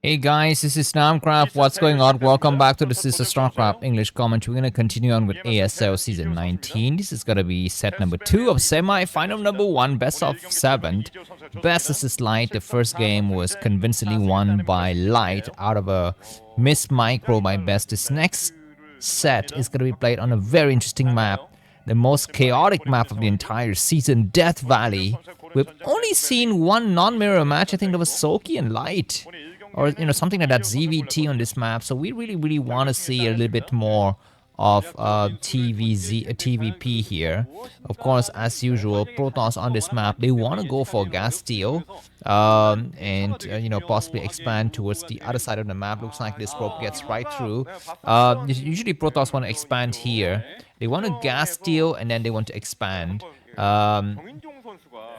Hey guys, this is Namkraft. What's going on? Welcome back to the Sister Starcraft English comment. We're gonna continue on with ASL Season 19. This is gonna be set number 2 of semi-final number 1, best of 7. Best is Light. The first game was convincingly won by Light out of a missed micro by Best. This next set is gonna be played on a very interesting map, the most chaotic map of the entire season, Death Valley. We've only seen one non-mirror match. I think that was Soki and Light, or something like that, ZVT on this map. So we really want to see a little bit more of TVP here. Of course, as usual, Protoss on this map, they want to go for gas steal, and possibly expand towards the other side of the map. Looks like this rope gets right through. Usually Protoss want to expand here. They want to gas steal and then they want to expand.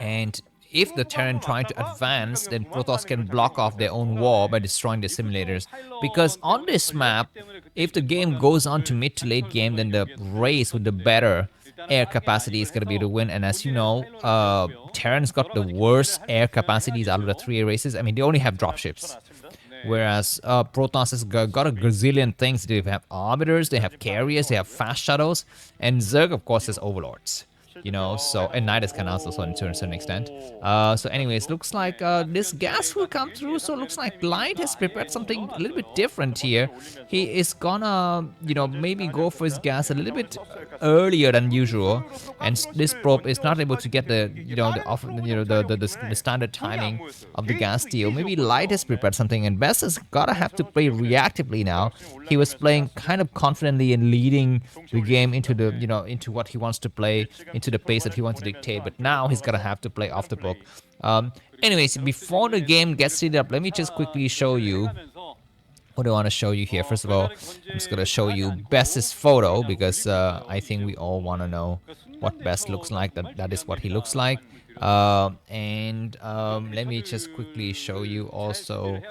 And if the Terran try to advance, then Protoss can block off their own wall by destroying the simulators. Because on this map, if the game goes on to mid to late game, then the race with the better air capacity is going to be the win. And as you know, Terran's got the worst air capacities out of the 3 races. I mean, they only have dropships. Whereas Protoss has got a gazillion things. They have arbiters, they have carriers, they have fast shuttles, and Zerg, of course, has overlords. So, and Nidus can also to a certain extent. So anyways, looks like this gas will come through. So looks like Light has prepared something a little bit different here. He is gonna, maybe go for his gas a little bit earlier than usual, and this probe is not able to get the, the standard timing of the gas deal. Maybe Light has prepared something, and Best has gotta have to play reactively now. He was playing kind of confidently and leading the game into the, into what he wants to play, into the pace that he wants to dictate, but now he's gonna have to play off the book. Anyways, before the game gets set up, let me just quickly show you what I want to show you here. First of all, I'm just gonna show you Best's photo, because I think we all want to know what Best looks like. That is what he looks like. And let me just quickly show you also.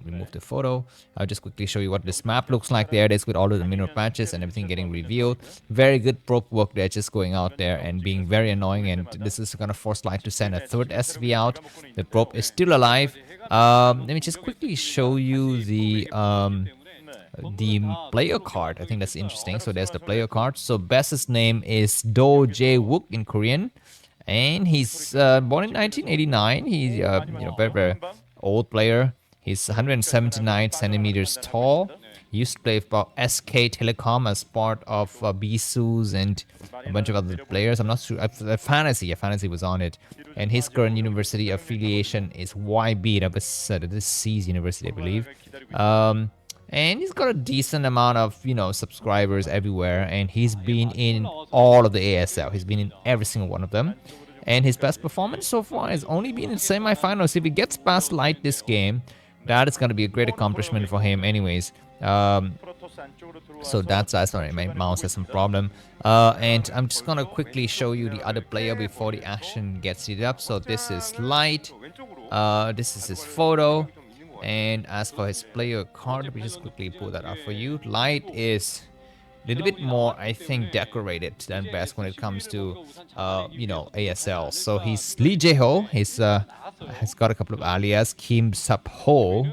Remove the photo. I'll just quickly show you what this map looks like. There it is with all of the minor patches and everything getting revealed. Very good probe work there, just going out there and being very annoying, and this is gonna force Light to send a third SV out. The probe is still alive. Let me just quickly show you the player card. I think that's interesting. So there's the player card. So Best's name is Do Jae Wook in Korean, and he's born in 1989. He's very old player. He's 179 centimeters tall. He used to play for SK Telecom as part of Bisous and a bunch of other players. I'm not sure. Fantasy was on it. And his current university affiliation is YB. That was this C's University, I believe. And he's got a decent amount of, subscribers everywhere. And he's been in all of the ASL. He's been in every single one of them. And his best performance so far has only been in semifinals. If he gets past Light this game, that is going to be a great accomplishment for him anyways. So that's sorry, my mouse has some problem. And I'm just going to quickly show you the other player before the action gets heated up. So this is Light. This is his photo. And as for his player card, let me just quickly pull that up for you. Light is a little bit more, I think, decorated than Best when it comes to, ASL. So he's Lee Jae-ho. He's has got a couple of alias. Kim Sap-ho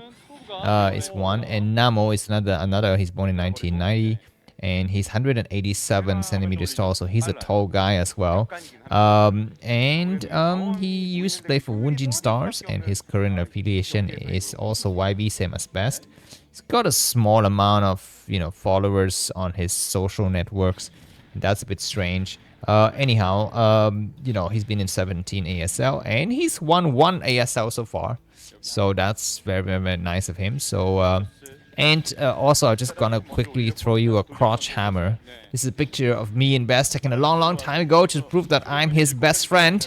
is one, and Namo is another. He's born in 1990, and he's 187 centimeters tall, so he's a tall guy as well. He used to play for Woonjin Stars, and his current affiliation is also YB, same as Best. He's got a small amount of, followers on his social networks. That's a bit strange. Anyhow, he's been in 17 ASL, and he's won 1 ASL so far. So that's very, very nice of him. So, also, I'm just gonna quickly throw you a crotch hammer. This is a picture of me and Best taken a long time ago to prove that I'm his best friend.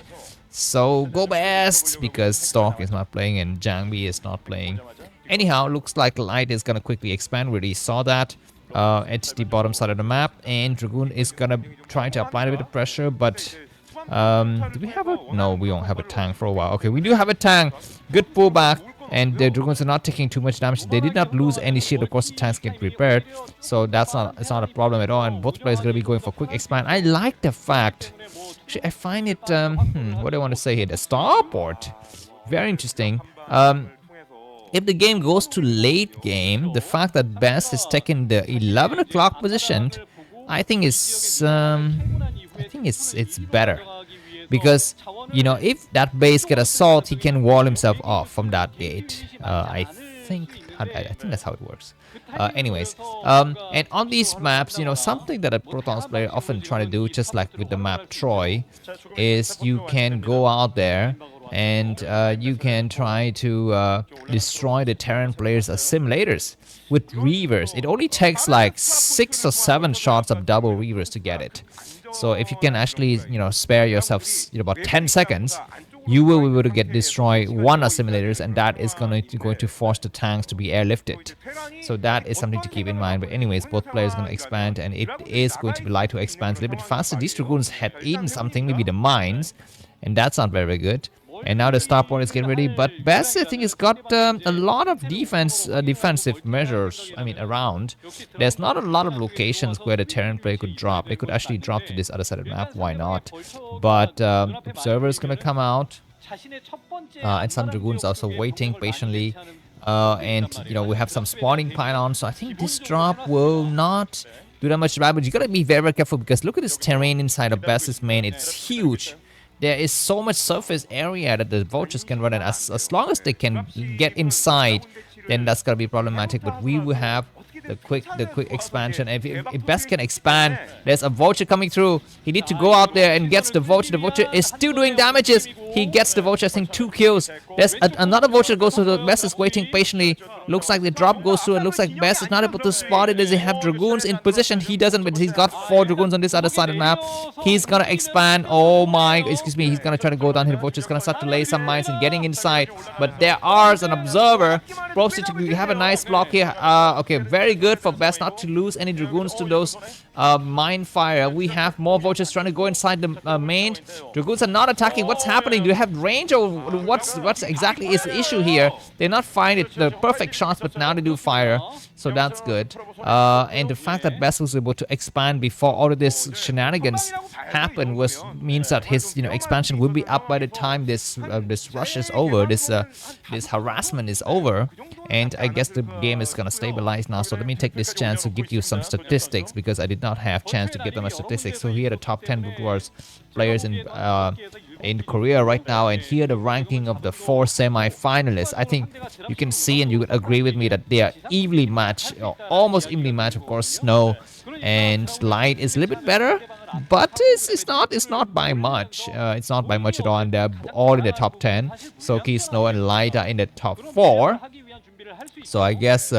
So go Best, because Stork is not playing and Jangbi is not playing. Anyhow, looks like Light is gonna quickly expand. We already saw that at the bottom side of the map, and Dragoon is gonna try to apply a bit of pressure, but do we have a... No, we don't have a tank for a while. Okay, we do have a tank. Good pullback, and the Dragoons are not taking too much damage. They did not lose any shield. Of course, the tanks get prepared, so it's not a problem at all, and both players are gonna be going for quick expand. I like the fact... Actually, I find it... what do I want to say here? The starport. Very interesting. if the game goes to late game, the fact that Best is taking the 11 o'clock position, I think it's better. Because, you know, if that base get assault, he can wall himself off from that gate. I think that's how it works. And on these maps, you know, something that a Protoss player often try to do, just like with the map Troy, is you can go out there and you can try to destroy the Terran players' assimilators with reavers. It only takes like 6 or 7 shots of double reavers to get it. So if you can actually, you know, spare yourself, you know, about 10 seconds, you will be able to get destroy one assimilators, and that is going to force the tanks to be airlifted. So that is something to keep in mind. But anyways, both players are going to expand, and it is going to be light to expand a little bit faster. These dragoons had eaten something, maybe the mines, and that's not very good. And now the starport is getting ready, but Best, I think, has got a lot of defensive measures, I mean, around. There's not a lot of locations where the Terran player could drop. They could actually drop to this other side of the map, why not? But Observer is going to come out, and some Dragoons also waiting patiently. And, you know, we have some spawning pylons, so I think this drop will not do that much damage. You gotta be very, very careful, because look at this terrain inside of Best's main. It's huge. There is so much surface area that the vultures can run, and as long as they can get inside, then that's gonna be problematic. But we will have the quick expansion. If Best can expand, there's a vulture coming through. He need to go out there and gets the vulture. The vulture is still doing damages. He gets the vulture, I think 2 kills. There's another vulture goes through. The Best is waiting patiently. Looks like the drop goes through. It looks like Best is not able to spot it. Does he have dragoons in position? He doesn't, but he's got 4 dragoons on this other side of the map. He's gonna expand. Oh my, excuse me. He's gonna try to go down here. The vulture is gonna start to lay some mines and getting inside. But there are an observer. We have a nice block here. Okay, very good for Best not to lose any dragoons to those mine fire. We have more vultures trying to go inside the main. Dragoons are not attacking. What's happening? Do you have range, or what's exactly is the issue here? They're not finding the perfect shots, but now they do fire, so that's good. And the fact that Best was able to expand before all of this shenanigans happened means that his, you know, expansion will be up by the time this rush is over, this harassment is over, and I guess the game is gonna stabilize now. So let me take this chance to give you some statistics, because I did not have chance to get them much statistics. So here are the top 10 Broodwar players in Korea right now, and here the ranking of the 4 semi-finalists. I think you can see, and you would agree with me, that they are evenly matched, or almost evenly matched. Of course, Snow and Light is a little bit better, but it's not by much. It's not by much at all, and they're all in the top 10. Soki, Snow, and Light are in the top 4. So I guess,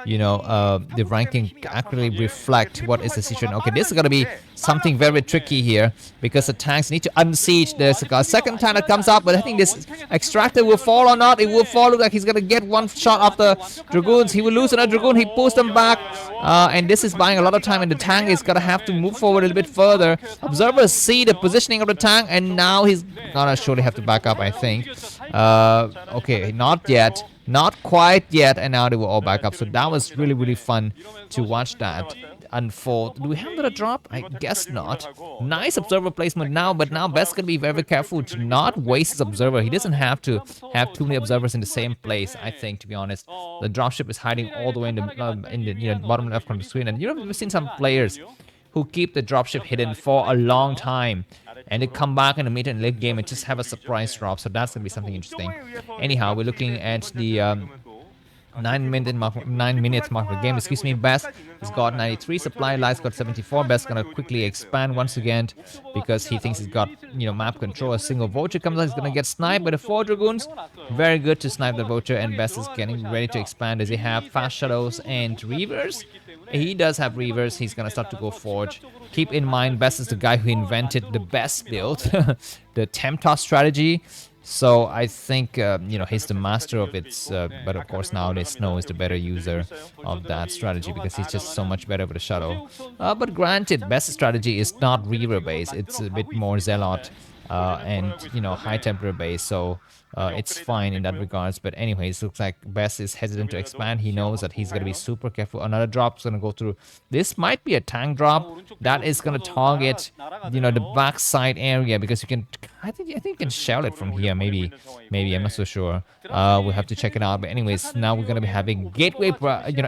you know, the ranking accurately reflect what is the situation. Okay, this is going to be something very tricky here, because the tanks need to unsiege. There's a second time that comes up, but I think this extractor will fall or not. It will fall. Look like he's going to get one shot of the dragoons. He will lose another dragoon. He pulls them back, and this is buying a lot of time, and the tank is going to have to move forward a little bit further. Observers see the positioning of the tank, and now he's going to surely have to back up, I think. Okay, not yet. Not quite yet, and now they will all back up. So that was really, really fun to watch that unfold. Do we have another drop? I guess not. Nice observer placement now, but now Best can be very, very careful to not waste his observer. He doesn't have to have too many observers in the same place, I think, to be honest. The dropship is hiding all the way in the bottom left corner of the screen, and we've seen some players who keep the dropship hidden for a long time, and they come back in the mid and late game and just have a surprise drop. So that's gonna be something interesting. Anyhow, we're looking at the 9 minutes mark per game. Excuse me. Best has got 93 supply. Light's got 74. Best gonna quickly expand once again, because he thinks he's got, you know, map control. A single vulture comes out. He's gonna get sniped by the 4 dragoons. Very good to snipe the vulture, and Best is getting ready to expand. Does he have fast shadows and reavers? He does have reavers. He's gonna start to go forge. Keep in mind, Best is the guy who invented the best build, the Temptoss strategy. So I think, you know, he's the master of it. But of course, nowadays Snow is the better user of that strategy, because he's just so much better with the shadow. But granted, Best's strategy is not reaver based. It's a bit more zealot. and high temperature base, so it's fine in that regards. But anyways, looks like Best is hesitant to expand. He knows that he's gonna be super careful. Another drop is gonna go through. This might be a tank drop that is gonna target the backside area, because you can, I think you can shell it from here, maybe I'm not so sure. We'll have to check it out. But anyways, now we're gonna be having gateway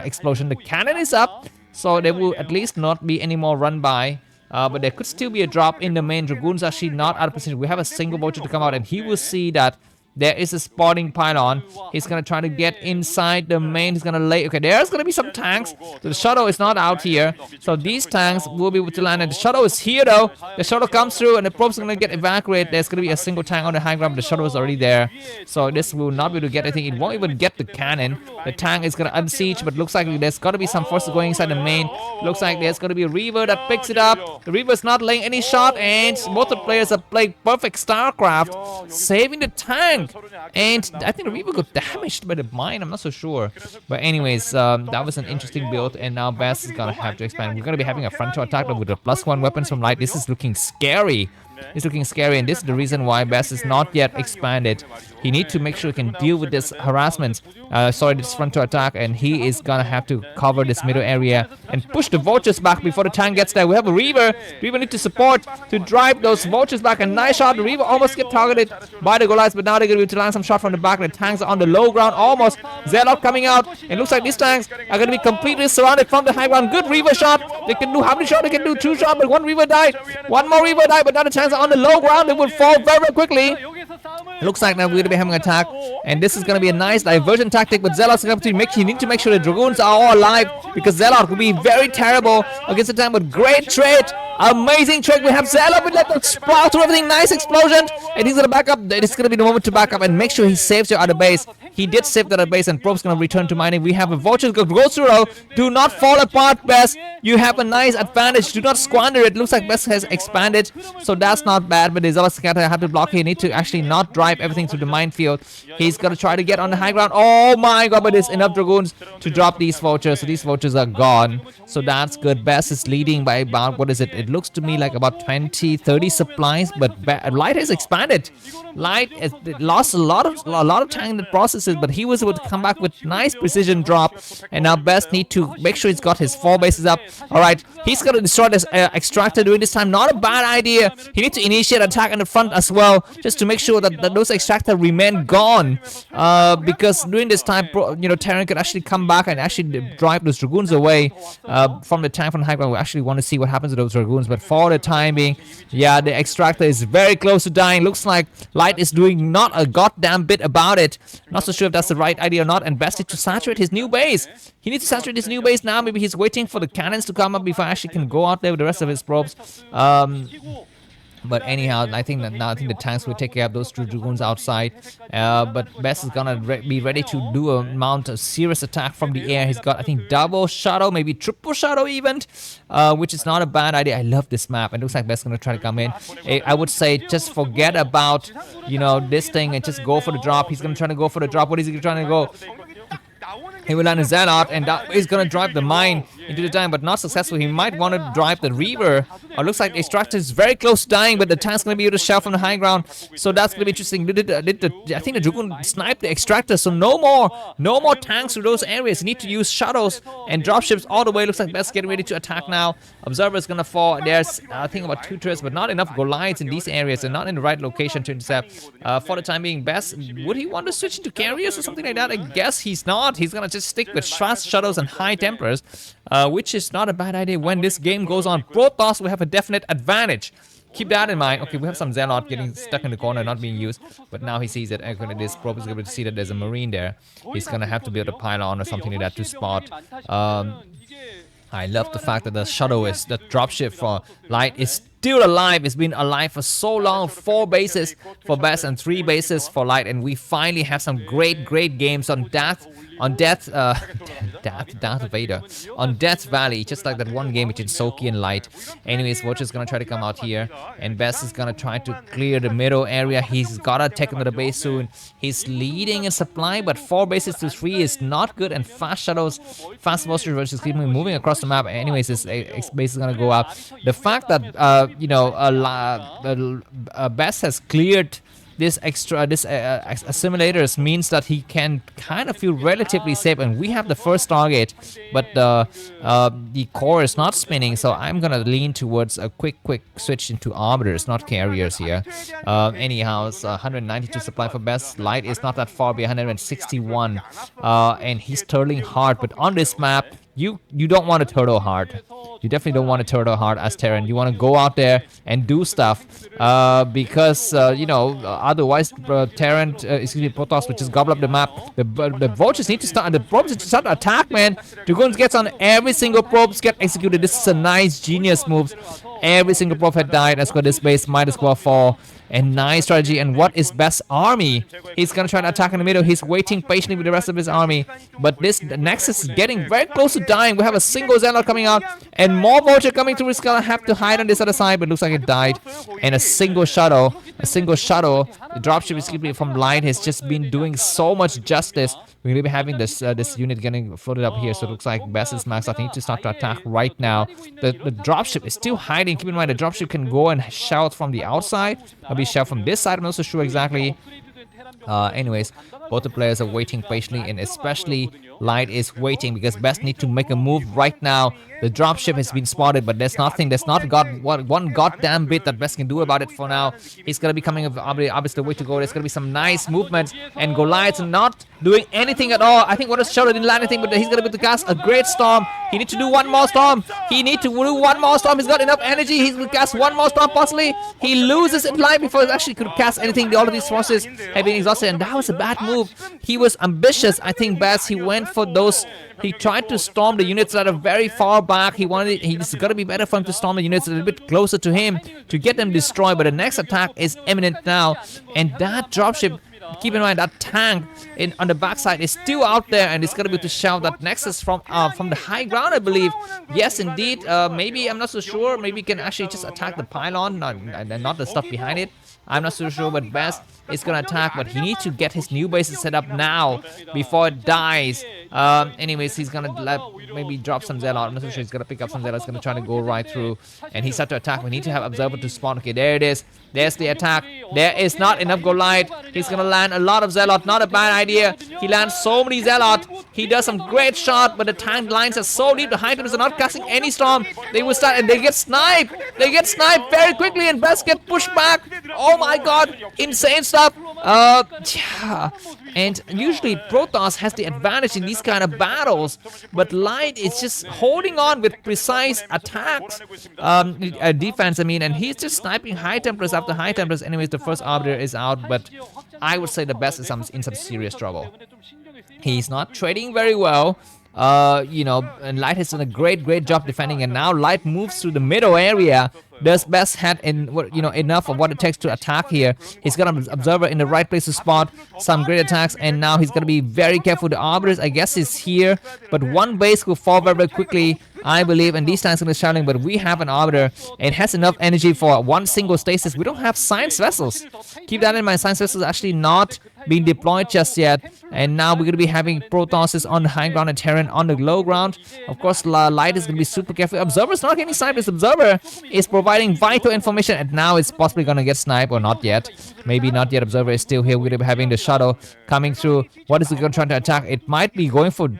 explosion. The cannon is up, so there will at least not be any more run by. But there could still be a drop in the main. Dragoon's actually not out of position. We have a single vulture to come out, and he will see that there is a spawning pylon. He's gonna try to get inside the main. He's gonna lay. Okay, there's gonna be some tanks. The shuttle is not out here, so these tanks will be able to land. And the shuttle is here though. The shuttle comes through, and the probes are gonna get evacuated. There's gonna be a single tank on the high ground. But the shuttle is already there, so this will not be able to get anything. It won't even get the cannon. The tank is gonna unsiege, but looks like there's gotta be some forces going inside the main. Looks like there's gonna be a Reaver that picks it up. The Reaver is not laying any shot, and both the players are playing perfect Starcraft, saving the tank. And I think the Reaver got damaged by the mine. I'm not so sure. But anyways, that was an interesting build. And now Bass is gonna have to expand. We're gonna be having a frontal attack with the +1 weapons from Light. This is looking scary. It's looking scary, and this is the reason why Bass is not yet expanded. He needs to make sure he can deal with this harassment. This frontal attack, and he is gonna have to cover this middle area and push the vultures back before the tank gets there. We have a Reaver. Reaver need to support to drive those vultures back. A nice shot. The Reaver almost get targeted by the Goliaths, but now they're gonna be able to land some shot from the back. The tanks are on the low ground almost. Zelle coming out. It looks like these tanks are gonna be completely surrounded from the high ground. Good Reaver shot. They can do how many shots? They can do 2 shots, but 1 Reaver died. 1 more Reaver died, but now the tanks are on the low ground. They will fall very, very quickly. Looks like now we're going to be having an attack, and this is going to be a nice diversion tactic, but Zealot's going to need to make sure the Dragoons are all alive, because Zealot could be very terrible against the tank, but great trade. Amazing trick. We have Zelle. We let them sprout through everything. Nice explosion. And he's going to back up. It's going to be the moment to back up and make sure he saves your other base. He did save the other base, and Probe's going to return to mining. We have a vulture go through. Do not fall apart, Best. You have a nice advantage. Do not squander it. Looks like Best has expanded, so that's not bad. But there's other scatter have to block. He need to actually not drive everything through the minefield. He's going to try to get on the high ground. Oh my god, but there's enough Dragoons to drop these vultures. So these vultures are gone. So that's good. Best is leading by about, what is it? It looks to me like about 20-30 supplies, but Light has expanded. Light has lost a lot of time in the processes, but he was able to come back with nice precision drop. And now Best need to make sure he's got his 4 bases up. All right, he's gonna destroy this extractor during this time. Not a bad idea. He needs to initiate attack in the front as well, just to make sure that those extractor remain gone. Because during this time, Terran could actually come back and actually drive those Dragoons away from the tank from the high ground. We actually want to see what happens to those Dragoons, but for the time being, yeah, the extractor is very close to dying. Looks like Light is doing not a goddamn bit about it. Not so sure if that's the right idea or not. And Best needs to saturate his new base. He needs to saturate his new base now. Maybe he's waiting for the cannons to come up before I actually can go out there with the rest of his probes. But anyhow, I think the tanks will take care of those 2 Dragoons outside. But Best is gonna be ready to do a mount a serious attack from the air. He's got, I think, double shadow, maybe triple shadow even, which is not a bad idea. I love this map. It looks like Best is gonna try to come in. I would say just forget about this thing and just go for the drop. He's gonna try to go for the drop. What is he trying to go? He will land a Zealot, and that is going to drive the mine into the tank, but not successful. He might want to drive the Reaver. Looks like the extractor is very close to dying, but the tank's going to be able to shell from the high ground. So that's going to be interesting. I think the Dragoon sniped the extractor, so no more tanks to those areas. You need to use shuttles and dropships all the way. Looks like Best getting ready to attack now. Observer is going to fall. There's, I think, about 2 turrets, but not enough Goliaths in these areas and not in the right location to intercept. For the time being, Best, would he want to switch into carriers or something like that? I guess he's not. He's going to just stick with fast shuttles and high tempers, which is not a bad idea when this game goes on. Protoss will have a definite advantage. Keep that in mind. Okay, we have some Zealot getting stuck in the corner, not being used, but now he sees it. This Probe is able to see that there's a Marine there. He's gonna have to build a pylon or something like that to spot. I love the fact that the shuttle is, the dropship for Light is still alive. It's been alive for so long. 4 bases for Best and 3 bases for Light, and we finally have some great games on Death Vader, on Death Valley, just like that one game between Soki and Light. Anyways, Vulture's gonna try to come out here, and Best is gonna try to clear the middle area. He's gotta take another base soon. He's leading in supply, but 4 bases to 3 is not good, and fast shuttles, fast vulture versus keep moving across the map. Anyways, his base is gonna go up. The fact that Best has cleared this assimilators, means that he can kind of feel relatively safe, and we have the first target, but the core is not spinning, so I'm gonna lean towards a quick switch into arbiters, not carriers here. Anyhow, it's 192 supply for Best. Light is not that far behind, 161, and he's turtling hard, but on this map you don't want to turtle hard. You definitely don't want to turtle hard as Terran. You want to go out there and do stuff, because otherwise Terran, Protoss, which just gobble up the map. The vultures need to start. The probes need to start to attack, man. Dragoons gets on every single probes, get executed. This is a nice genius move. Every single probe had died. As for this base, might as well fall. And nice strategy. And what is Best army? He's gonna try to attack in the middle. He's waiting patiently with the rest of his army. But this Nexus is getting very close to dying. We have a single Zealot coming out, and more Vulture coming through. He's gonna have to hide on this other side, but looks like it died. And a single shuttle. The dropship is from Light has just been doing so much justice. We're gonna be having this unit getting floated up here. So it looks like Best is maxed out. He needs to start to attack right now. The dropship is still hiding. Keep in mind the dropship can go and shout from the outside. Maybe shout from this side. I'm not so sure exactly. Anyways, both the players are waiting patiently, and especially Light is waiting because Best need to make a move right now. The dropship has been spotted, but there's nothing. There's not one goddamn bit that Best can do about it for now. He's gonna be coming up, obviously the way to go. There's gonna be some nice movements, and Goliath's not doing anything at all. I think what is Shadow didn't land anything, but he's gonna be able to cast a great storm. He needs to do one more storm. He's got enough energy. He's gonna cast one more storm possibly. He loses in line before he actually could cast anything. All of these forces have been exhausted, and that was a bad move. He was ambitious. I think Best, he went for those. He tried to storm the units that are very far back. He's got to be better for him to storm the units a little bit closer to him to get them destroyed. But the next attack is imminent now, and that dropship, keep in mind that tank on the backside is still out there, and it's gonna be able to shout that Nexus from the high ground, I believe. Yes, indeed. Maybe I'm not so sure. Maybe he can actually just attack the pylon, not the stuff behind it. I'm not so sure, but Best is gonna attack, but he needs to get his new bases set up now before it dies. Anyways, he's gonna maybe drop some Zealot. I'm not so sure. He's gonna pick up some Zealot. He's gonna try to go right through, and he start to attack. We need to have Observer to spawn. Okay, there it is. There's the attack. There is not enough Goliath. He's gonna land a lot of Zealot. Not a bad idea. He lands so many Zealot. He does some great shot, but the tank lines are so deep. The high templars are not casting any storm. They will start, and they get sniped. They get sniped very quickly, and Best get pushed back. Oh my god, insane stuff. Yeah. And usually Protoss has the advantage in these kind of battles, but Light is just holding on with precise attacks, defense, I mean, and he's just sniping high templars after high templars. Anyways, the first arbiter is out, but I would say the Best is in some serious trouble. He's not trading very well. And Light has done a great job defending, and now Light moves to the middle area. Does Best had enough of what it takes to attack here. He's got an Observer in the right place to spot some great attacks, and now he's gonna be very careful. The Arbiters, I guess, is here, but one base will fall very quickly, I believe, and these tanks are shouting. But we have an Arbiter. It has enough energy for one single stasis. We don't have Science Vessels. Keep that in mind. Science Vessels actually not being deployed just yet, and now we're gonna be having Protosses on the high ground and Terran on the low ground. Of course, Light is gonna be super careful. Observer's not getting sniped. This Observer is providing vital information, and now it's possibly gonna get sniped, or not yet. Maybe not yet. Observer is still here. We're gonna be having the shuttle coming through. What is it gonna try to attack? It might be going for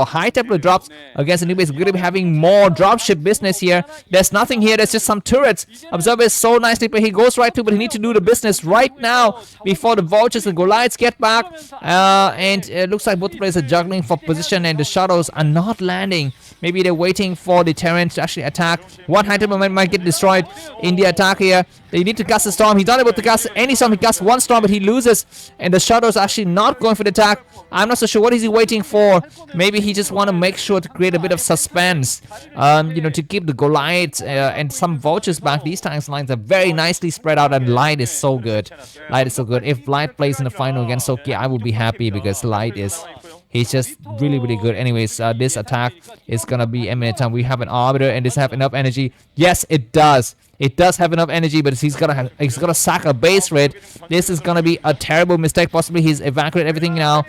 high Templar drops against the new base. We're gonna be having more dropship business here. There's nothing here. There's just some turrets. Observer is so nicely, but he goes right to, but he needs to do the business right now before the Vultures and Goliaths get back. And it looks like both players are juggling for position, and the shuttles are not landing. Maybe they're waiting for the Terran to actually attack. One high Templar might get destroyed in the attack here. They need to cast a storm. He's not able to cast any storm. He casts one storm, but he loses, and the shuttle's actually not going for the attack. I'm not so sure what is he waiting for. Maybe he just want to make sure to create a bit of suspense, to keep the Goliaths and some Vultures back. These tanks lines are very nicely spread out, and Light is so good. Light is so good. If Light plays in the final against Soki, I will be happy, because Light is... He's just really good. Anyways, this attack is gonna be imminent time. We have an Arbiter, and does have enough energy? Yes, it does. It does have enough energy, but he's gonna sack a base raid. This is gonna be a terrible mistake. Possibly he's evacuated everything now.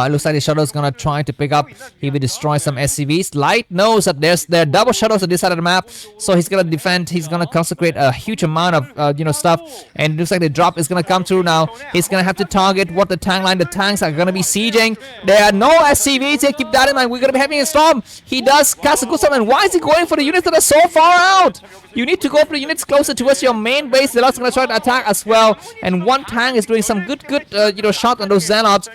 Looks like the Shadow's gonna try to pick up. He will destroy some SCVs. Light knows that there are double Shadows on this side of the map, so he's gonna defend. He's gonna consecrate a huge amount of stuff, and it looks like the drop is gonna come through now. He's gonna have to target what the tank line. The tanks are gonna be sieging. There are no SCVs here. Keep that in mind. We're gonna be having a storm. He does cast a good storm, and why is he going for the units that are so far out? You need to go for the units closer towards your main base. The Zealots gonna try to attack as well, and one tank is doing some good shot on those Zealots.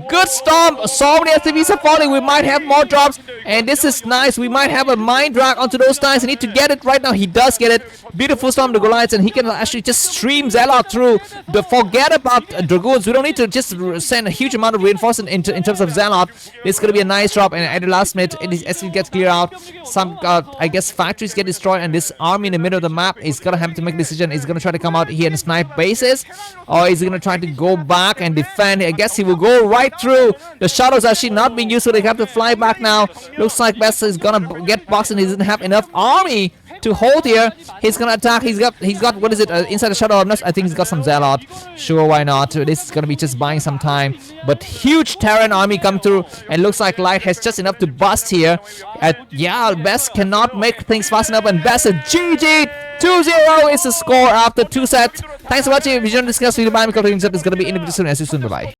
Good storm. So many SCVs are falling. We might have more drops, and this is nice. We might have a mind drag onto those tanks. I need to get it right now. He does get it. Beautiful storm to Goliaths, and he can actually just stream Zealot through. Forget about Dragoons. We don't need to just send a huge amount of reinforcement in terms of Zealot. It's gonna be a nice drop, and at the last minute, as it gets cleared out, some I guess factories get destroyed, and this army in the middle of the map is gonna have to make a decision. Is gonna try to come out here and snipe bases, or is he gonna try to go back and defend? I guess he will go right through. The Shadows actually not being used, so they have to fly back now. Looks like Best is gonna get boxed, and he doesn't have enough army to hold here. He's gonna attack. He's got what is it inside the Shadow? I think he's got some Zealot. Sure, why not? This is gonna be just buying some time, but huge Terran army come through, and looks like Light has just enough to bust here. Yeah, Best cannot make things fast enough, and Best a GG. 2-0 is the score after 2 sets. Thanks for watching. If you don't discuss video, my is gonna be in the video soon. As you soon. Bye bye.